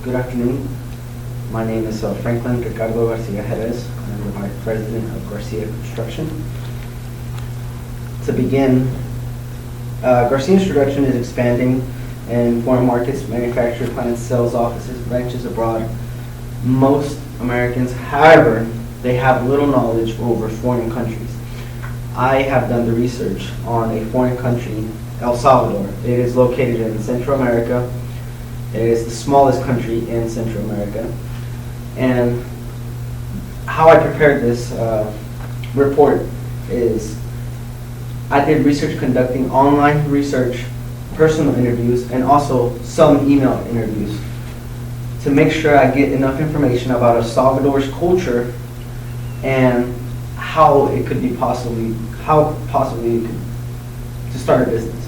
Good afternoon. My name is Franklin Ricardo Garcia. I'm the Vice President of Garcia Construction. To begin, Garcia's production is expanding in foreign markets, manufacturing plants, sales offices, branches abroad. Most Americans, however, they have little knowledge over foreign countries. I have done the research on a foreign country, El Salvador. It is located in Central America. It is the smallest country in Central America. And how I prepared this report is I did research conducting online research, personal interviews, and also some email interviews to make sure I get enough information about El Salvador's culture and how it could be possibly to start a business.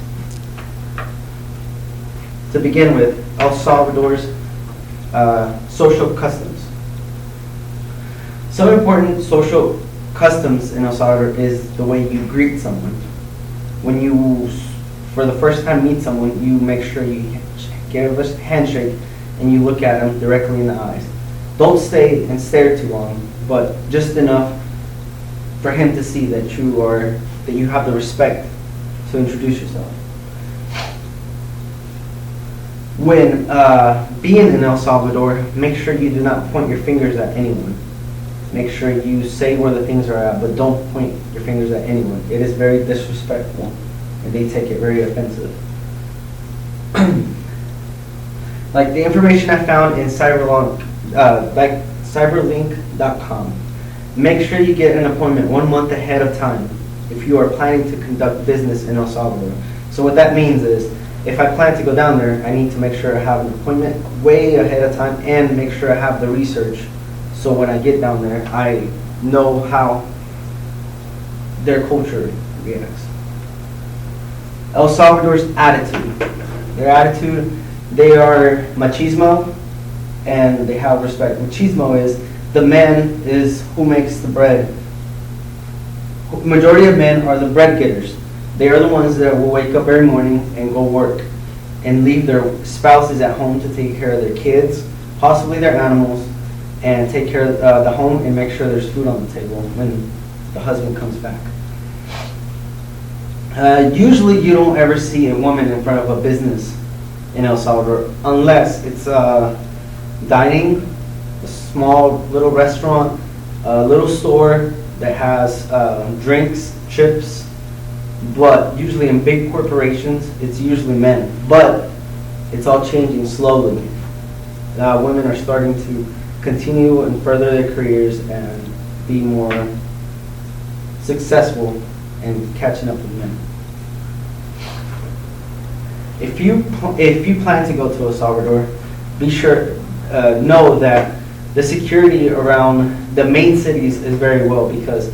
To begin with, El Salvador's social customs. Some important social customs in El Salvador is the way you greet someone. When you, for the first time, meet someone, you make sure you give a handshake and you look at them directly in the eyes. Don't stay and stare too long, but just enough for him to see that you have the respect to introduce yourself. When being in El Salvador, make sure you do not point your fingers at anyone. Make sure you say where the things are at, but don't point your fingers at anyone. It is very disrespectful, and they take it very offensive. Like the information I found in cyberlink.com. Make sure you get an appointment 1 month ahead of time if you are planning to conduct business in El Salvador. So what that means is, if I plan to go down there, I need to make sure I have an appointment way ahead of time and make sure I have the research so when I get down there, I know how their culture reacts. El Salvador's attitude. Their attitude, they are machismo and they have respect. Machismo is the man is who makes the bread. Majority of men are the bread getters. They are the ones that will wake up every morning and go work and leave their spouses at home to take care of their kids, possibly their animals, and take care of the home and make sure there's food on the table when the husband comes back. Usually you don't ever see a woman in front of a business in El Salvador unless it's dining, a small little restaurant, a little store that has drinks, chips. But usually in big corporations, it's usually men. But it's all changing slowly. Women are starting to continue and further their careers and be more successful and catching up with men. If you plan to go to El Salvador, be sure know that the security around the main cities is very well, because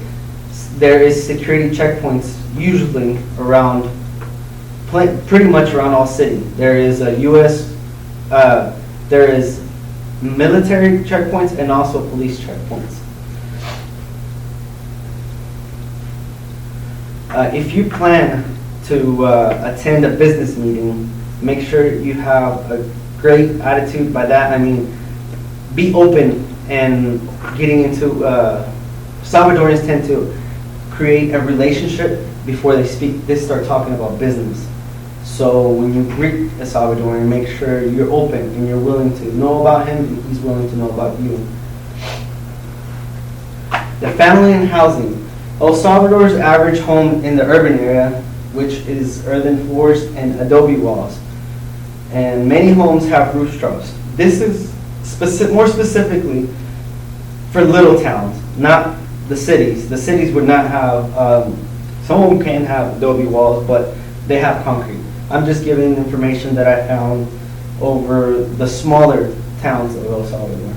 there is security checkpoints usually around, pretty much around all cities. There is a there is military checkpoints and also police checkpoints. If you plan to attend a business meeting, make sure you have a great attitude. By that I mean be open and getting into, Salvadorians tend to create a relationship before they start talking about business. So when you greet a Salvadorian, make sure you're open and you're willing to know about him and he's willing to know about you. The family and housing. El Salvador's average home in the urban area, which is earthen floors and adobe walls. And many homes have roof troughs. This is more specifically for little towns, not the cities. The cities would not have, some of them can have adobe walls, but they have concrete. I'm just giving information that I found over the smaller towns of El Salvador.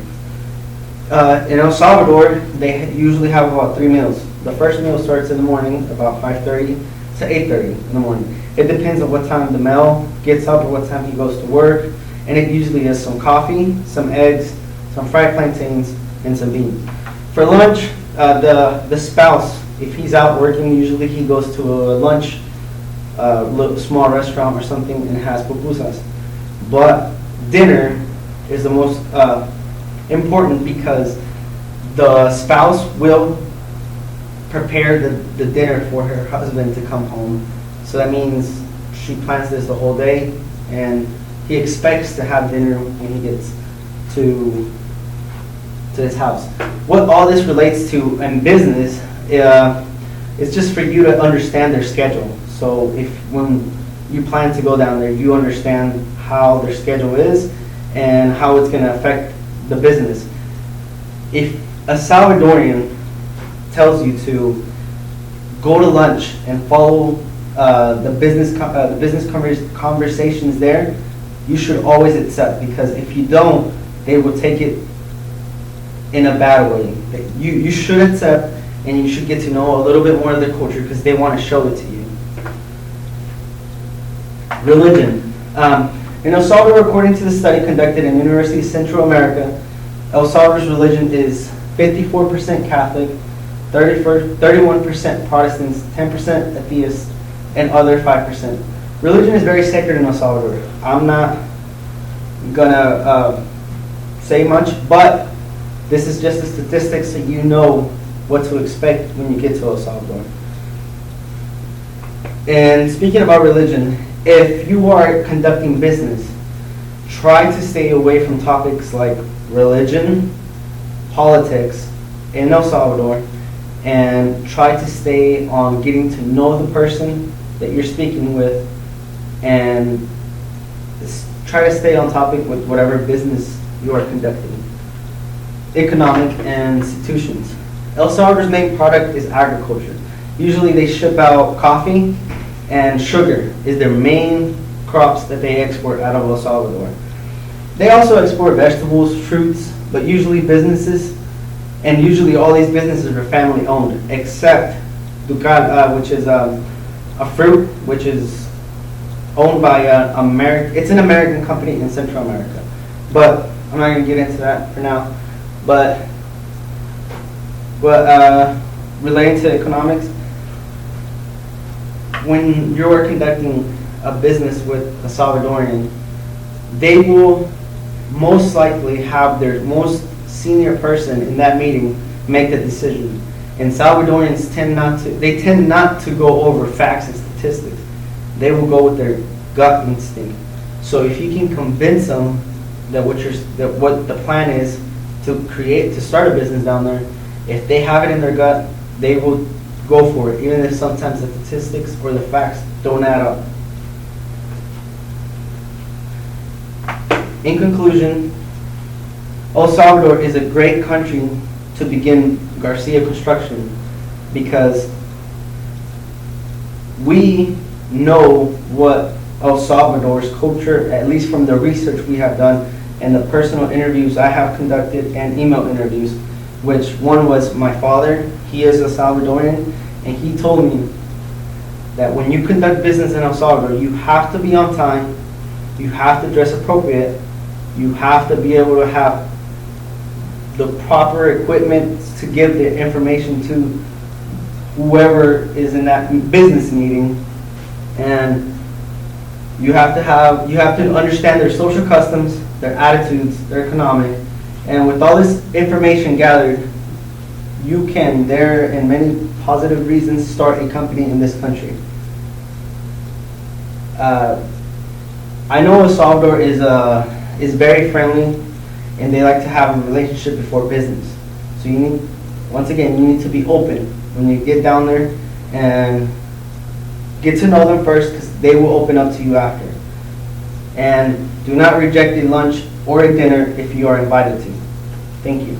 In El Salvador, they usually have about 3 meals. The first meal starts in the morning, about 5:30 to 8:30 in the morning. It depends on what time the male gets up or what time he goes to work. And it usually is some coffee, some eggs, some fried plantains, and some beans. For lunch, the spouse, if he's out working, usually he goes to a lunch, little small restaurant or something and has pupusas. But dinner, is the most important, because the spouse will prepare the dinner for her husband to come home. So that means she plans this the whole day, and he expects to have dinner when he gets to his house. What all this relates to in business is just for you to understand their schedule. So if when you plan to go down there, you understand how their schedule is and how it's going to affect the business. If a Salvadorian tells you to go to lunch and follow the business conversations there, you should always accept, because if you don't, they will take it in a bad way. You should accept, and you should get to know a little bit more of their culture, because they want to show it to you. Religion. In El Salvador, according to the study conducted in University of Central America, El Salvador's religion is 54% Catholic, 31% Protestants, 10% atheists, and other 5%. Religion is very sacred in El Salvador. I'm not gonna say much, but this is just the statistics, so you know what to expect when you get to El Salvador. And speaking about religion, if you are conducting business, try to stay away from topics like religion, politics in El Salvador, and try to stay on getting to know the person that you're speaking with, and try to stay on topic with whatever business you are conducting. Economic and institutions. El Salvador's main product is agriculture. Usually they ship out coffee, and sugar is their main crops that they export out of El Salvador. They also export vegetables, fruits, but usually businesses, and usually all these businesses are family owned, except Ducal, which is a fruit which is owned by it's an American company in Central America. But I'm not going to get into that for now. But relating to economics, when you're conducting a business with a Salvadorian, they will most likely have their most senior person in that meeting make the decision. And Salvadorians tend not to go over facts and statistics. They will go with their gut instinct. So if you can convince them that what the plan is to start a business down there, if they have it in their gut, they will go for it, even if sometimes the statistics or the facts don't add up. In conclusion, El Salvador is a great country to begin Garcia construction, because we know what El Salvador's culture, at least from the research we have done and the personal interviews I have conducted and email interviews, which one was my father. He is a Salvadorian, and he told me that when you conduct business in El Salvador, you have to be on time, you have to dress appropriate, you have to be able to have the proper equipment to give the information to whoever is in that business meeting, and you have to understand their social customs, their attitudes, their economic, and with all this information gathered, you can, there and many positive reasons, start a company in this country. I know El Salvador is very friendly, and they like to have a relationship before business. So you need to be open when you get down there, and get to know them first, because they will open up to you after. And do not reject a lunch or a dinner if you are invited to. Thank you.